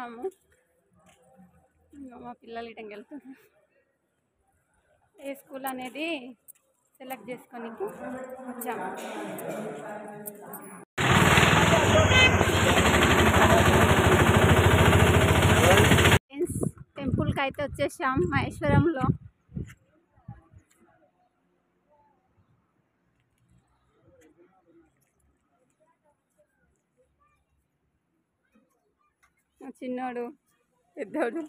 వచ్చాము. మా పిల్లలు ఇటంకి వెళ్తున్నారు. ఏ స్కూల్ అనేది సెలెక్ట్ చేసుకొని వచ్చాము. టెంపుల్కి అయితే వచ్చేసాం మహేశ్వరంలో. చిన్నోడు పెద్దోడు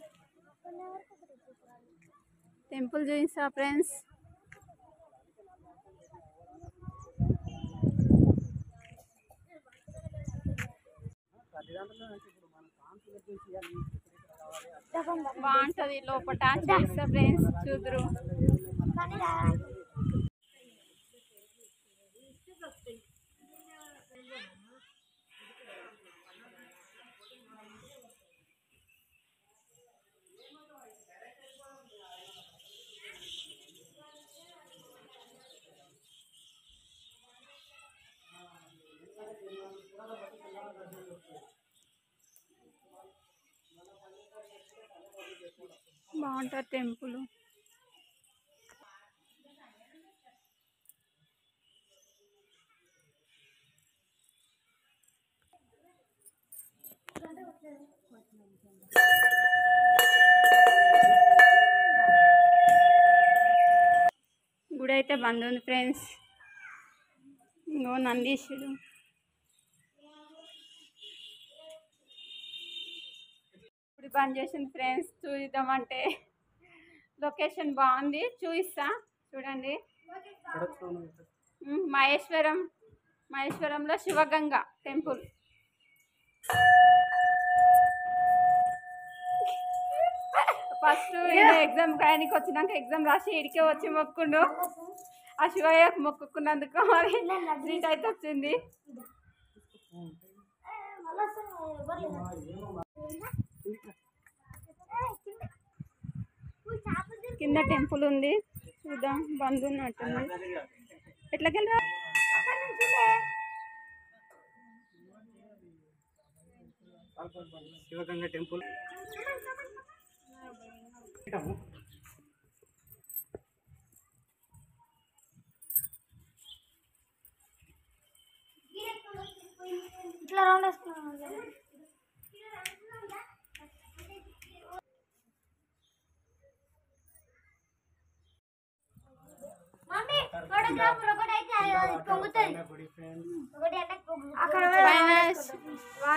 టెంపుల్ చూపిస్తా ఫ్రెండ్స్. బాగుంటుంది లోపల చూపిస్తా ఫ్రెండ్స్, చూదురు. బాగుంటుంది టెంపుల్. గుడి అయితే బంద్ ఉంది ఫ్రెండ్స్. ఇంకో నందీశుడు. గుడి బంద్ చేసింది ఫ్రెండ్స్. చూద్దామంటే లొకేషన్ బాగుంది, చూపిస్తా చూడండి. మహేశ్వరంలో శివగంగ టెంపుల్. ఫస్ట్ ఎగ్జామ్ రాయడానికి వచ్చినాక ఎగ్జామ్ రాసి ఇడికే వచ్చి మొక్కుండు. ఆ శివయ్య మొక్కుకున్నందుకు మరి సీట్ అయితే వచ్చింది. కింద టెంపుల్ ఉంది, చూద్దాం. బంద్ ఉన్నట్టుంది. ఎట్లకెళ్ళరా? శివగంగ టెంపుల్. ఇట్లా రౌండ్ వేసుకున్నాం.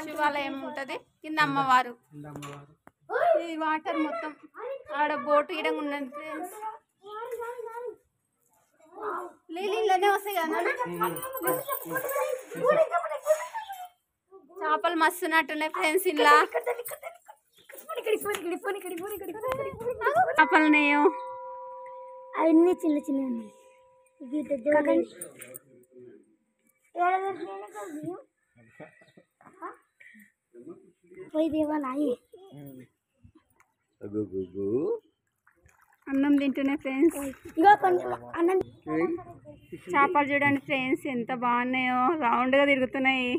శివాలయం ఉంటది, కింద అమ్మవారు. ఈ వాటర్ మొత్తం ఆడ బోటు ఇడంగా ఉన్నది ఫ్రెండ్స్. నీళ్ళనే వస్తాయి కదా. చేపలు మస్తున్నట్టున్నాయి ఫ్రెండ్స్. ఇలా చేపలున్నాయో అవన్నీ చిన్న చిన్న పోయి దేవాలయ అన్నం తింటున్నాయి ఫ్రెండ్స్. అన్నం చేపలు చూడండి ఫ్రెండ్స్ ఎంత బాగున్నాయో, రౌండ్గా తిరుగుతున్నాయి.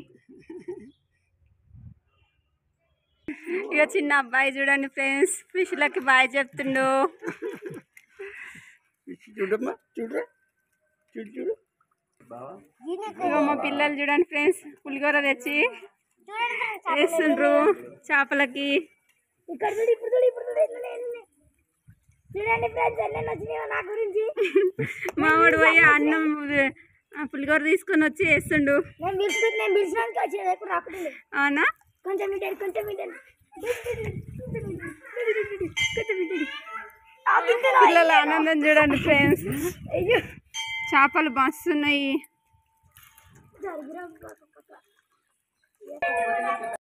ఇక చిన్న అబ్బాయి చూడండి ఫ్రెండ్స్, ఫిష్లకి బాయ్ చెప్తుండు. ఇక మా పిల్లలు చూడండి ఫ్రెండ్స్, పులిగోర తెచ్చి వేస్తుండ్రు చేపలకి. మామిడి పోయి అన్నం పులిగోర తీసుకొని వచ్చి వేస్తుండు. అవునా? పిల్లల ఆనందం చూడండి ఫ్రెండ్స్. చేపలు మస్తున్నాయి.